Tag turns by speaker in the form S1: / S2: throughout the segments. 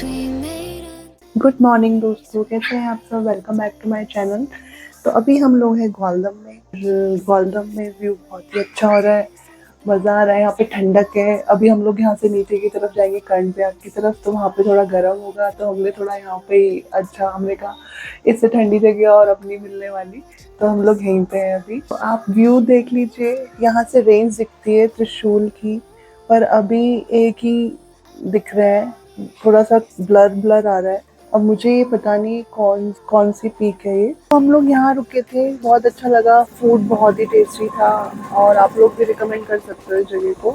S1: Good morning दोस्तों, कैसे हैं आप सब। Welcome back to my channel. तो अभी हम लोग हैं ग्वालदम में। ग्वालदम में व्यू बहुत ही अच्छा हो रहा है, मज़ा आ रहा है। यहाँ पे ठंडक है। अभी हम लोग यहाँ से नीचे की तरफ जाएंगे कर्णप्रयाग की तरफ, तो वहाँ पे थोड़ा गर्म होगा। तो हमने थोड़ा यहाँ पे अच्छा, हमने कहा इससे ठंडी जगह और अपनी मिलने वाली, तो हम लोग यहीं पे हैं अभी। तो आप व्यू देख लीजिए, यहाँ से रेंज दिखती है त्रिशूल की, पर अभी एक ही दिख रहा है, थोड़ा सा ब्लर ब्लर आ रहा है। अब मुझे ये पता नहीं कौन कौन सी पीक है ये। तो हम लोग यहाँ रुके थे, बहुत अच्छा लगा, फूड बहुत ही टेस्टी था। और आप लोग भी रिकमेंड कर सकते हो इस जगह को।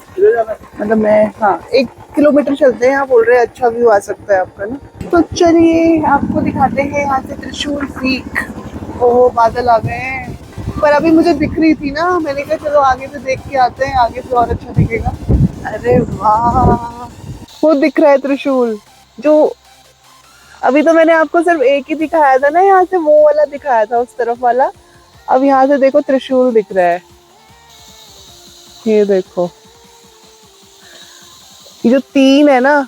S1: मतलब मैं, हाँ, 1 किलोमीटर चलते हैं, आप बोल रहे हैं अच्छा व्यू आ सकता है आपका ना। तो चलिए आपको दिखाते हैं यहाँ से त्रिशूल पीक। ओह, बादल आ गए हैं, पर अभी मुझे दिख रही थी ना, मैंने कहा चलो आगे से देख के आते हैं, आगे से और अच्छा दिखेगा। अरे वाह, वो दिख रहा है त्रिशूल। जो अभी तो मैंने आपको सिर्फ एक ही दिखाया था ना, यहाँ से वो वाला दिखाया था, उस तरफ वाला। अब यहाँ से देखो त्रिशूल दिख रहा है। ये देखो, ये जो तीन है ना,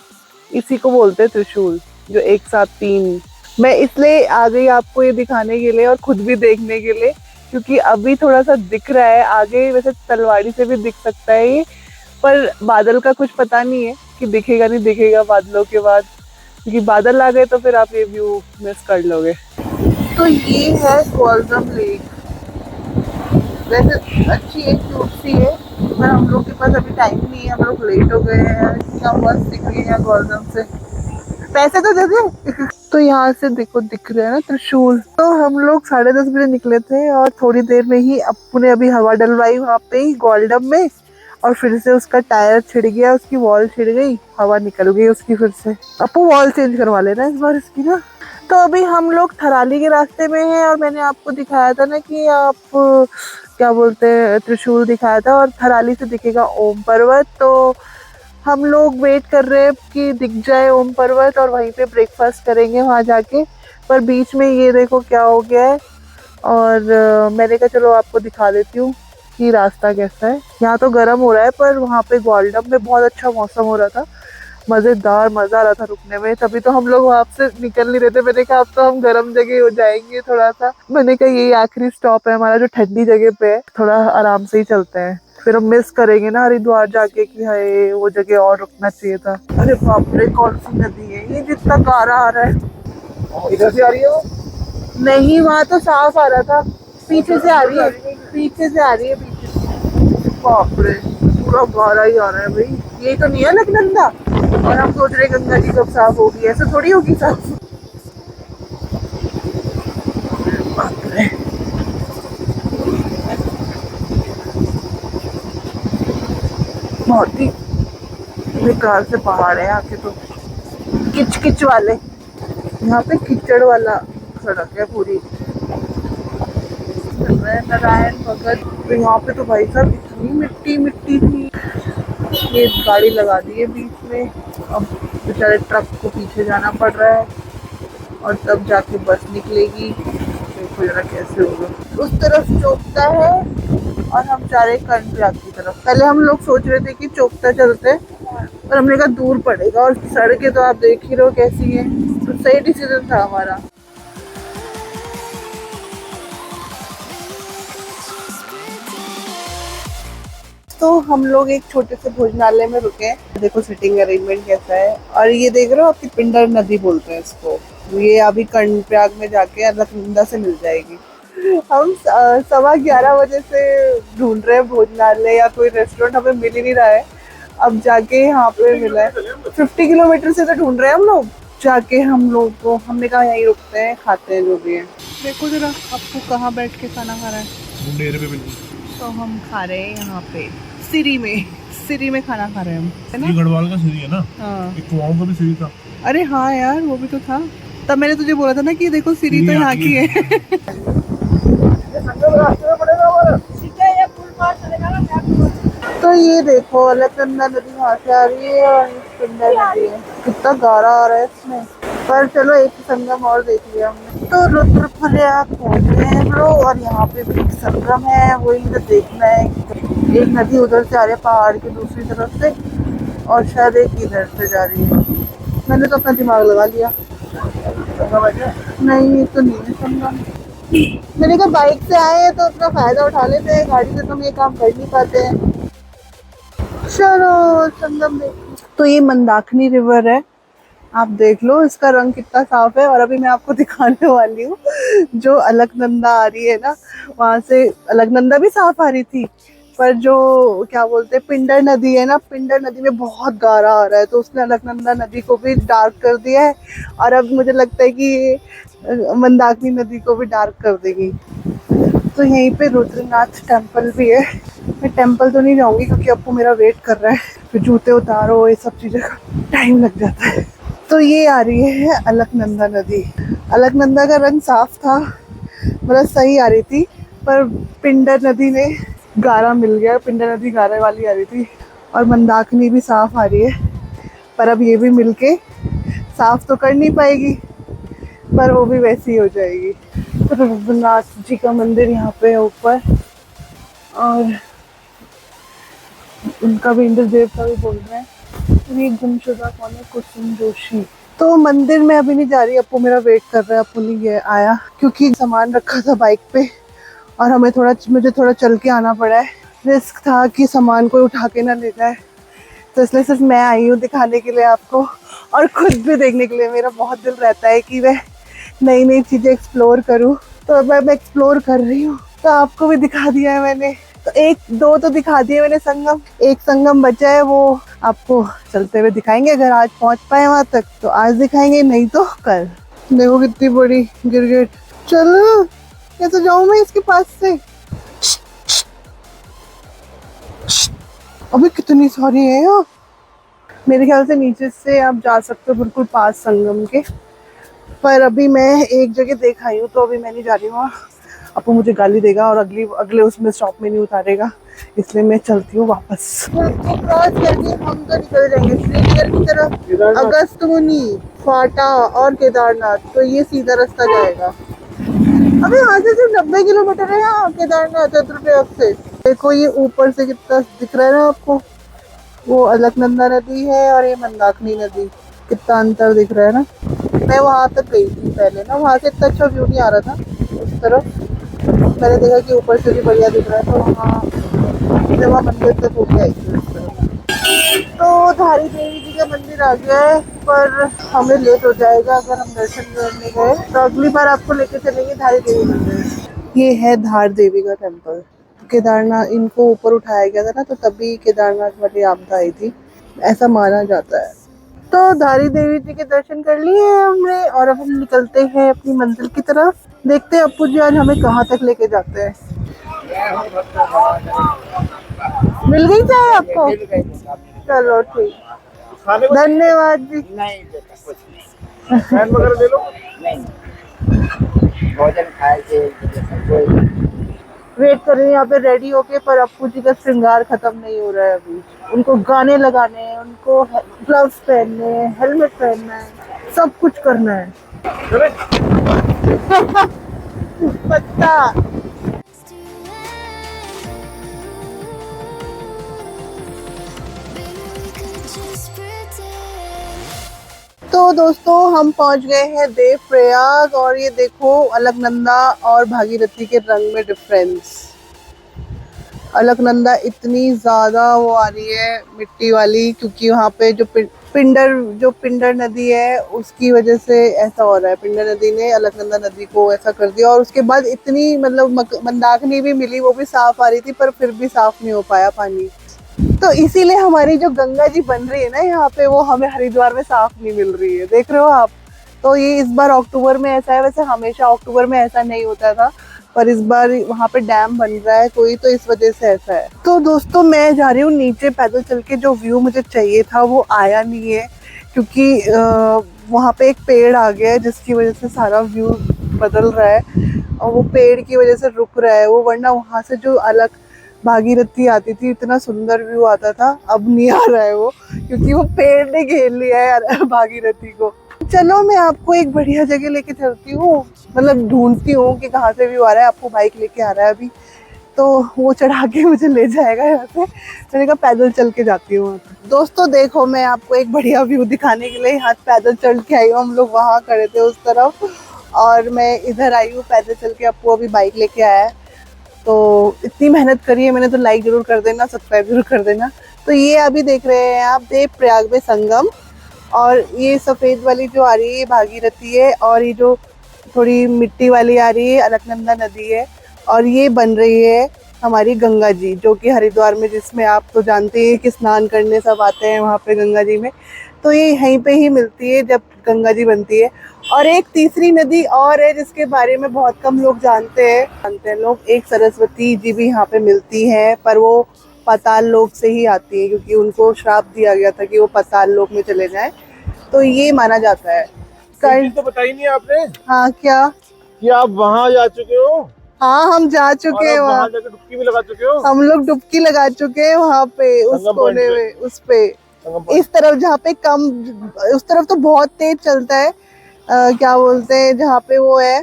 S1: इसी को बोलते हैं त्रिशूल, जो एक साथ तीन। मैं इसलिए आ गई आपको ये दिखाने के लिए और खुद भी देखने के लिए, क्योंकि अभी थोड़ा सा दिख रहा है। आगे वैसे तलवाड़ी से भी दिख सकता है ये, पर बादल का कुछ पता नहीं है कि दिखेगा नहीं दिखेगा बादलों के बाद, क्योंकि बादल आ गए तो फिर आप ये व्यू मिस कर लोगे। तो ये है ग्वालदम लेक। वैसे अच्छी है, क्यूट सी है, पर हम लोग के पास अभी टाइम नहीं है, हम लोग लेट हो गए हैं। इतना मस्त दिख रही है ग्वालदम से, पैसे तो दे दे। तो यहाँ से देखो दिख रहा है ना त्रिशूल। तो हम लोग 10:30 बजे निकले थे, और थोड़ी देर में ही अपू ने अभी हवा डलवाई वहाँ पे ही ग्वालदम में, और फिर से उसका टायर छिड़ गया, उसकी वॉल छिड़ गई, हवा निकल गई उसकी फिर से। अपू वॉल चेंज करवा लेना इस बार इसकी ना। तो अभी हम लोग थराली के रास्ते में हैं, और मैंने आपको दिखाया था ना कि आप क्या बोलते हैं, त्रिशूल दिखाया था, और थराली से दिखेगा ओम पर्वत। तो हम लोग वेट कर रहे हैं कि दिख जाए ओम पर्वत, और वहीं पे ब्रेकफास्ट करेंगे वहाँ जाके। पर बीच में ये देखो क्या हो गया है, और मैंने कहा चलो आपको दिखा देती हूँ कि रास्ता कैसा है। यहाँ तो गर्म हो रहा है, पर वहाँ पे ग्वालदम में बहुत अच्छा मौसम हो रहा था, मज़ेदार, मज़ा आ रहा था रुकने में। तभी तो हम लोग वहाँ से निकल नहीं रहे थे। मैंने कहा अब तो हम गर्म जगह हो जाएंगे थोड़ा सा। मैंने कहा यही आखिरी स्टॉप है हमारा जो ठंडी जगह पे है, थोड़ा आराम से ही चलते हैं, फिर हम मिस करेंगे ना हरिद्वार जाके कि हाय वो जगह और रुकना चाहिए था। अरे बाप रे, कौन सी नदी है ये जितना गारा आ रहा है। इधर से आ रही है वो? नहीं, वहाँ तो साफ आ रहा था, पीछे से आ रही है, पीछे से आ रही है, पीछे से। बाप रे, पूरा गारा ही आ रहा है भाई। ये तो नहीं है अलकनंदा, और हम सोच रहे गंगा जी कब साफ होगी, ऐसे थोड़ी होगी साफ। बाप रे, बहुत ही बेकार से पहाड़ है यहाँ के तो, किच किच वाले। यहाँ पे कीचड़ वाला सड़क है पूरी। नारायण भगत, तो यहाँ पे तो भाई साहब इतनी मिट्टी मिट्टी थी। ये गाड़ी लगा दी है बीच में, अब बेचारे ट्रक को पीछे जाना पड़ रहा है, और तब जाके बस निकलेगी। देखो जरा कैसे होगा। उस तरफ चोपता है, और हम जा रहे कर्णप्रयाग की तरफ। पहले हम लोग सोच रहे थे कि चोपता चलते, पर हमने कहा दूर पड़ेगा, और सड़कें तो आप देख ही रहो कैसी है। तो सही डिसीजन था हमारा। तो हम लोग एक छोटे से भोजनालय में रुके हैं। देखो सिटिंग अरेंजमेंट कैसा है, और ये देख रहे हो आपकी पिंडर नदी बोलते हैं इसको। ये अभी कर्णप्रयाग में जाके अलकनंदा से मिल जाएगी। हम 11:15 बजे से ढूंढ रहे हैं भोजनालय या कोई रेस्टोरेंट, हमें मिल ही नहीं रहा है। अब जाके यहाँ पे मिला है। 50 किलोमीटर से तो ढूंढ रहे हैं हम लोग। जाके हम लोग को, हमने कहा यहीं रुकते हैं, खाते हैं जो भी है। देखो जरा आपको कहाँ बैठ के खाना खा रहा है।
S2: मुंडेर पे बिल्कुल।
S1: तो हम खा रहे हैं यहाँ पे सिरी में खाना खा रहे हैं हम, है ना।
S2: ये गढ़वाल का सीरी है ना।
S1: हाँ,
S2: एक कुआओं का भी सीरी था।
S1: अरे हाँ यार, वो भी तो था। तब मैंने तुझे बोला था ना कि देखो सिरी तो यहाँ की है। तो ये देखो अलकनंदा नदी वहाँ से आ रही है, और पिंडर नदी है। कितना गारा आ रहा है इसमें, पर चलो एक संगम और देख लिया हमने। तो रुद्रप्रयाग पहुँच गए हैं हम लोग, और यहाँ पे भी एक संगम है, वही तो देखना है। एक नदी उधर से आ रही है पहाड़ की दूसरी तरफ से, और शायद एक इधर से जा रही है। मैंने तो अपना दिमाग लगा लिया। नहीं ये तो नहीं है संगम। मैंने कहा बाइक से आए हैं तो अपना फायदा उठा लेते हैं, गाड़ी से तो हम ये काम कर नहीं पाते हैं। चलो संगम देख। तो ये मंदाकिनी रिवर है, आप देख लो इसका रंग कितना साफ है। और अभी मैं आपको दिखाने वाली हूँ जो अलकनंदा आ रही है ना, वहां से अलकनंदा भी साफ आ रही थी, पर जो क्या बोलते हैं पिंडर नदी है ना, पिंडर नदी में बहुत गारा आ रहा है तो उसने अलकनंदा नदी को भी डार्क कर दिया है। और अब मुझे लगता है कि ये मंदाकिनी नदी को भी डार्क कर देगी। तो यहीं पे रुद्रनाथ टेम्पल भी है। मैं टेम्पल तो नहीं जाऊंगी क्योंकि आपको मेरा वेट कर रहा है, फिर जूते उतारो ये सब चीज़ें का टाइम लग जाता है। तो ये आ रही है अलकनंदा नदी। अलकनंदा का रंग साफ था, मतलब सही आ रही थी, पर पिंडर नदी ने गारा मिल गया। पिंडर नदी गारा वाली आ रही थी। और मंदाकिनी भी साफ आ रही है, पर अब ये भी मिलके साफ तो कर नहीं पाएगी, पर वो भी वैसी ही हो जाएगी। तो रघुनाथ जी का मंदिर यहाँ पे है ऊपर, और उनका भी इंद्र देवता भी बोल रहे हैं। ये गुमशुदा कौन है? कुसुम जोशी। तो मंदिर में अभी नहीं जा रही, अपू मेरा वेट कर रहा है, अपू नहीं गया आया क्योंकि सामान रखा था बाइक पे और मुझे थोड़ा चल के आना पड़ा है। रिस्क था कि सामान कोई उठा के ना ले जाए, तो इसलिए सिर्फ मैं आई हूँ दिखाने के लिए आपको, और खुद भी देखने के लिए। मेरा बहुत दिल रहता है कि मैं नई नई चीज़ें एक्सप्लोर करूँ, तो अब मैं एक्सप्लोर कर रही हूँ। तो आपको भी दिखा दिया है मैंने, तो एक दो तो दिखा दिए मैंने संगम, एक संगम बचा है, वो आपको चलते हुए दिखाएंगे। अगर आज पहुँच पाए वहाँ तक तो आज दिखाएंगे, नहीं तो कल। देखो कितनी बड़ी गिरगिट। चलो कैसे जाऊँ मैं इसके पास से? अभी कितनी सारी है यहाँ। मेरे ख्याल से नीचे से आप जा सकते हो बिल्कुल पास संगम के, पर अभी मैं एक जगह देख आई हूँ तो अभी मैं नहीं जा रही हूँ। अब मुझे गाली देगा और अगले उसमें स्टॉप में नहीं उतारेगा, इसलिए मैं चलती हूँ वापस। क्रॉस करके हम तो निकल जाएंगे श्रीनगर की तरफ, अगस्त मुनि, फाटा और केदारनाथ, तो ये सीधा रास्ता जाएगा। अभी यहाँ से सिर्फ 90 किलोमीटर है यहाँ केदारनाथ रुद्रप्रयाग से। देखो ये ऊपर से कितना दिख रहा है ना आपको, वो अलकनंदा नदी है और ये मंदाकिनी नदी, कितना अंतर दिख रहा है ना। मैं वहाँ तक गई थी पहले ना, वहाँ से इतना अच्छा व्यू नहीं आ रहा था उस तरफ। मैंने देखा कि ऊपर से भी बढ़िया दिख रहा है, तो वहाँ मंदिर तक होके आई थी उस तरफ। तो धारी देवी जी का मंदिर आ गया है, पर हमें लेट हो जाएगा अगर हम दर्शन करने गए, तो अगली बार आपको लेके चलेंगे धारी देवी मंदिर। ये है धार देवी का टेम्पल। केदारनाथ इनको ऊपर उठाया गया था ना, तो तभी केदारनाथ वाली आपदा आई थी, ऐसा माना जाता है। तो धारी देवी जी के दर्शन कर लिए हैं हमने, और अब हम निकलते हैं अपनी मंजिल की तरफ। देखते हैं अप्पू जी आज हमें कहाँ तक लेके जाते हैं। मिल गई चाय आपको? चलो ठीक, धन्यवाद जी।
S3: नहीं बेटा कुछ नहीं, फैन वगैरह ले लो। नहीं भोजन खाए थे,
S1: वेट कर रहे हैं यहाँ पे रेडी होके, पर अप्पू जी का श्रृंगार खत्म नहीं हो रहा है अभी। उनको गाने लगाने हैं, उनको ग्लव्स पहनने हैं, हेलमेट पहनना है, सब कुछ करना है। पत्ता तो दोस्तों हम पहुंच गए हैं देवप्रयाग, और ये देखो अलकनंदा और भागीरथी के रंग में डिफरेंस। अलकनंदा इतनी ज़्यादा वो आ रही है मिट्टी वाली, क्योंकि वहाँ पे जो पिंडर नदी है उसकी वजह से ऐसा हो रहा है। पिंडर नदी ने अलकनंदा नदी को ऐसा कर दिया, और उसके बाद इतनी मतलब मंदाकिनी भी मिली, वो भी साफ आ रही थी, पर फिर भी साफ नहीं हो पाया पानी। तो इसीलिए हमारी जो गंगा जी बन रही है ना यहाँ पे, वो हमें हरिद्वार में साफ नहीं मिल रही है, देख रहे हो आप। तो ये इस बार अक्टूबर में ऐसा है, वैसे हमेशा अक्टूबर में ऐसा नहीं होता था, पर इस बार वहाँ पे डैम बन रहा है कोई, तो इस वजह से ऐसा है। तो दोस्तों मैं जा रही हूँ नीचे पैदल चल के, जो व्यू मुझे चाहिए था वो आया नहीं है, क्योंकि वहाँ पे एक पेड़ आ गया है जिसकी वजह से सारा व्यू बदल रहा है, और वो पेड़ की वजह से रुक रहा है वो, वरना वहाँ से जो अलग भागीरथी आती थी इतना सुंदर व्यू आता था, अब नहीं आ रहा है वो, क्योंकि वो पेड़ ने घेर लिया है भागीरथी को। चलो मैं आपको एक बढ़िया जगह लेके चलती हूँ, मतलब ढूंढती हूँ कि कहाँ से व्यू आ रहा है। आपको बाइक लेके आ रहा है अभी, तो वो चढ़ा के मुझे ले जाएगा यहाँ से। मैंने कहा पैदल चल के जाती हूँ। दोस्तों देखो, मैं आपको एक बढ़िया व्यू दिखाने के लिए यहाँ पैदल चल के आई हूँ। हम लोग वहाँ खड़े थे उस तरफ और मैं इधर आई हूँ पैदल चल के। आपको अभी बाइक लेके आया है, तो इतनी मेहनत करी है मैंने, तो लाइक जरूर कर देना, सब्सक्राइब जरूर कर देना। तो ये अभी देख रहे हैं आप देवप्रयाग में संगम, और ये सफ़ेद वाली जो आ रही है ये भागीरथी है, और ये जो थोड़ी मिट्टी वाली आ रही है अलकनंदा नदी है, और ये बन रही है हमारी गंगा जी, जो कि हरिद्वार में, जिसमें आप तो जानते हैं कि स्नान करने सब आते हैं वहाँ पे गंगा जी में। तो ये यहीं पे ही मिलती है जब गंगा जी बनती है। और एक तीसरी नदी और है जिसके बारे में बहुत कम लोग जानते हैं लोग, एक सरस्वती जी भी यहाँ पे मिलती है, पर वो पाताल लोक से ही आती है, क्योंकि उनको श्राप दिया गया था कि वो पाताल लोक में चले जाएं। तो ये माना जाता है।
S3: तो बताई नहीं आपने।
S1: हाँ, क्या
S3: कि आप वहाँ जा चुके हो?
S1: हाँ, हम जा चुके हैं
S3: वहाँ
S1: वहाँ।
S3: जाकर डुबकी भी लगा चुके हो?
S1: हम लोग डुबकी लगा चुके हैं वहाँ पे, उस कोने में, उस पे इस तरफ जहाँ पे कम, उस तरफ तो बहुत तेज चलता है। क्या बोलते हैं, जहाँ पे वो है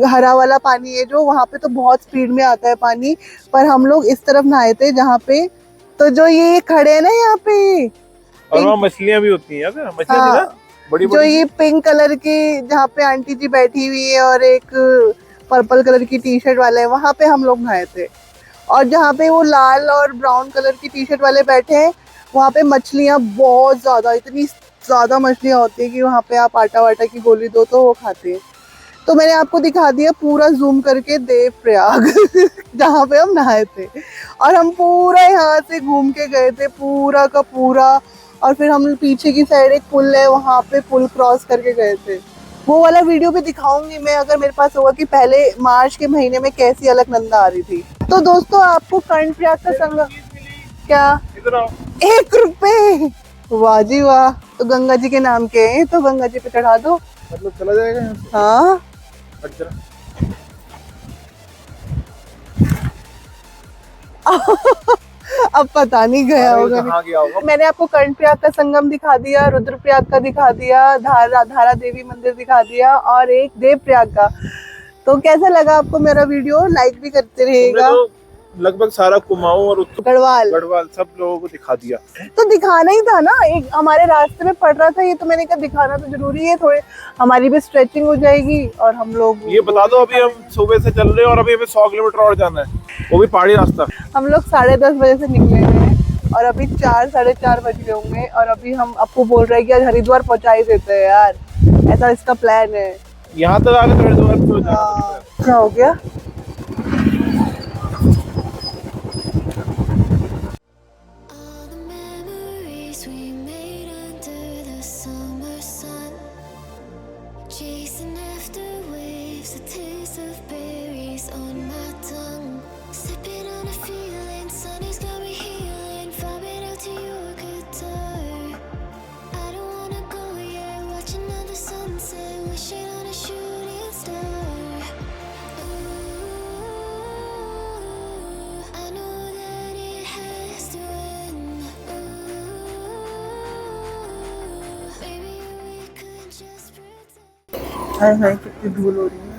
S1: हरा वाला पानी है जो, वहाँ पे तो बहुत स्पीड में आता है पानी। पर हम लोग इस तरफ नहाए थे जहाँ पे, तो जो ये खड़े हैं ना यहाँ पे,
S3: और वहाँ मछलियाँ भी होती हैं। मछलियाँ
S1: हाँ,
S3: ना बड़ी
S1: जो
S3: बड़ी,
S1: ये पिंक कलर की, जहाँ पे आंटी जी बैठी हुई है और एक पर्पल कलर की टी शर्ट वाले है, वहाँ पे हम लोग नहाए थे। और जहाँ पे वो लाल और ब्राउन कलर की टी शर्ट वाले बैठे हैं, वहाँ पे मछलियाँ बहुत ज्यादा, इतनी ज्यादा मछलियाँ होती है कि वहाँ पे आप आटा वाटा की गोली दो तो वो खाते हैं। तो मैंने आपको दिखा दिया पूरा जूम करके देवप्रयाग जहाँ पे हम नहाए थे, और हम पूरा यहाँ से घूम के गए थे पूरा का पूरा। और फिर हम पीछे की साइड एक पुल है, वहाँ पे पुल क्रॉस करके गए थे। वो वाला वीडियो भी दिखाऊंगी मैं, अगर मेरे पास होगा, कि पहले मार्च के महीने में कैसी अलकनंदा आ रही थी। तो दोस्तों आपको कर्णप्रयाग का संगम क्या, 1 रुपए, वाह जी वाह। तो गंगा जी के नाम के हैं, तो गंगा जी पे चढ़ा दो,
S3: मतलब चला जाएगा यहाँ से।
S1: हाँ। अब पता नहीं गया होगा,
S3: कहाँ गया होगा।
S1: मैंने आपको कर्णप्रयाग का संगम दिखा दिया, रुद्रप्रयाग का दिखा दिया, धारा देवी मंदिर दिखा दिया, और एक देवप्रयाग का। तो कैसा लगा आपको मेरा वीडियो? लाइक भी करते रहिएगा।
S3: तो लगभग सारा कुमाऊं और गढ़वाल सब लोगों को दिखा दिया।
S1: तो दिखाना ही था ना, एक हमारे रास्ते में पड़ रहा था ये, तो मैंने कहा दिखाना तो जरूरी है, थोड़े हमारी भी स्ट्रेचिंग हो जाएगी और हम लोग।
S3: ये बता दो, अभी हम सुबह से चल रहे हैं और अभी हमें 100 किलोमीटर और जाना है, वो भी पहाड़ी रास्ता।
S1: हम लोग 10:30 बजे से निकले हैं और अभी 4 साढ़े 4 बज गए होंगे, और अभी हम आपको बोल रहे हैं कि आज हरिद्वार पहुंचा ही देते हैं यार, ऐसा इसका प्लान है।
S3: यहाँ तक आगे तो हरिद्वार पहुंचा।
S1: क्या हो गया?
S4: Chasing after waves, the taste of berries on my tongue. Sipping on a feeling, sunny's got me healing. Vibing out to your guitar. I don't wanna go yet, watching another sunset, wishing on a shooting star. Ooh, I know that it has to end. Ooh, maybe we could just pretend.
S1: हाय हाय, कितनी धूल हो रही है।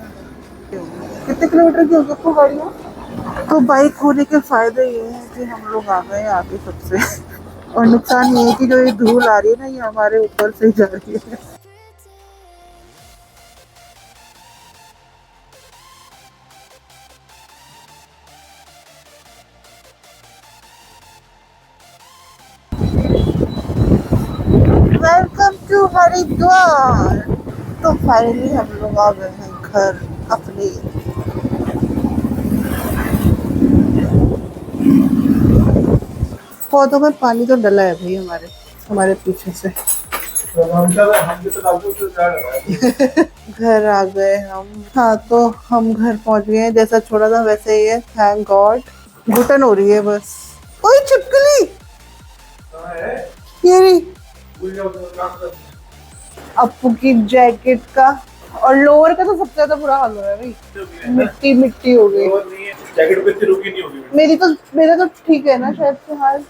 S1: कितने kilometre की होगी आपको गाड़ी में? तो बाइक होने के फायदे ये हैं कि हम लोग आ गए आगे सबसे, और नुकसान ये है कि जो ये धूल आ रही है ना, ये हमारे ऊपर से जा रही है। Welcome to Haridwar. तो फाइनली हम लोग आ गए हैं घर अपने। पौधों में पानी तो डला है भाई हमारे पीछे से। घर आ गए हम। हाँ, तो हम घर पहुंच गए हैं, जैसा छोड़ा था वैसे ही है, थैंक गॉड। घुटन हो रही है बस। ओए छिपकली, ये रही अप्पू की जैकेट का, और लोअर का तो सबसे ज्यादा बुरा हाल हो रहा है भाई, मिट्टी मिट्टी हो गई।
S3: जैकेट पे इतनी रुकी नहीं होगी
S1: मेरा तो ठीक है ना शायद से हाल।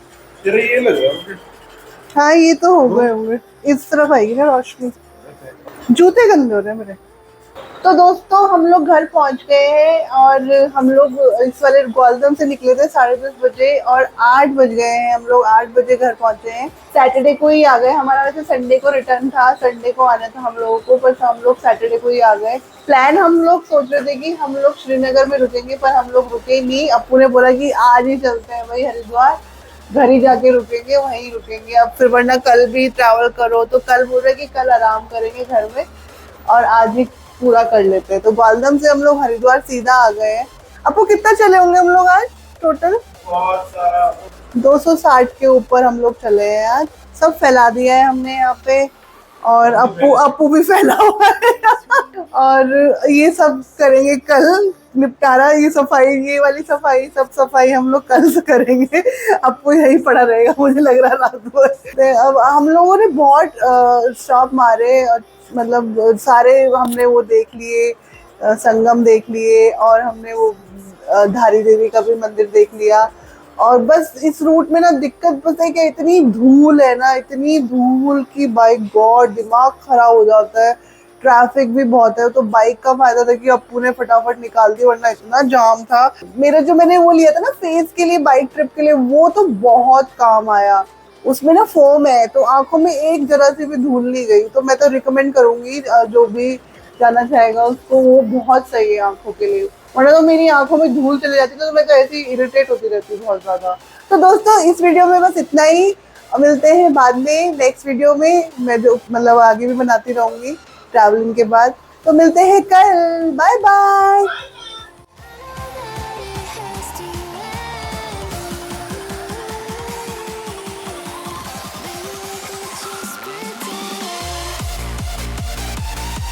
S3: तेरा ये लग रहा है।
S1: हाँ, ये तो हो गए होंगे, इस तरफ आएगी ना रोशनी। जूते गंदे हो रहे हैं मेरे। तो दोस्तों हम लोग घर पहुंच गए हैं और हम लोग इस वाले ग्वालदम से निकले थे 10:30 बजे और 8 बज गए हैं। हम लोग 8 बजे घर पहुंचे हैं। सैटरडे को ही आ गए। हमारा वैसे संडे को रिटर्न था, संडे को आना था हम लोगों को, पर हम लोग सैटरडे को ही आ गए। प्लान हम लोग सोच रहे थे कि हम लोग श्रीनगर में रुकेंगे, पर हम लोग रुके नहीं। अप्पू ने बोला कि आज ही चलते हैं भाई हरिद्वार, घर ही जाके रुकेंगे, वहीं रुकेंगे अब, फिर वरना कल भी ट्रैवल करो। तो कल बोल रहे कि कल आराम करेंगे घर में और आज ही पूरा कर लेते हैं। तो ग्वालदम से हम लोग हरिद्वार सीधा आ गए हैं। आपको कितना चले होंगे हम लोग आज टोटल? 260 के ऊपर हम लोग चले हैं आज। सब फैला दिया है हमने यहाँ पे और अप्पू भी फैला हुआ है और ये सब करेंगे कल निपटारा। ये सफाई, ये वाली सफाई, सब सफाई हम लोग कल से करेंगे। अप्पू यही पड़ा रहेगा मुझे लग रहा रात भर। अब हम लोगों ने बहुत स्टॉप मारे, मतलब सारे हमने वो देख लिए, संगम देख लिए और हमने वो धारी देवी का भी मंदिर देख लिया। और बस इस रूट में ना दिक्कत बस है कि इतनी धूल है ना, इतनी धूल की बाय गॉड दिमाग खराब हो जाता है। ट्रैफिक भी बहुत है। तो बाइक का फायदा था कि अप्पू ने फटाफट निकाल दी, वरना इतना जाम था। मेरा जो मैंने वो लिया था ना फेस के लिए, बाइक ट्रिप के लिए, वो तो बहुत काम आया। उसमें ना फोम है तो आंखों में एक जरा सी भी धूल नहीं गई। तो मैं तो रिकमेंड करूंगी जो भी जाना चाहेगा उसको, वो बहुत सही है आंखों के लिए। वरना तो मेरी आंखों में धूल चली जाती तो मैं तो ऐसी इरिटेट होती रहती बहुत ज्यादा। तो दोस्तों इस वीडियो में बस इतना ही। मिलते हैं बाद में नेक्स्ट वीडियो में। मैं जो मतलब आगे भी बनाती रहूंगी ट्रैवलिंग के बाद। तो मिलते हैं कल। Bye bye.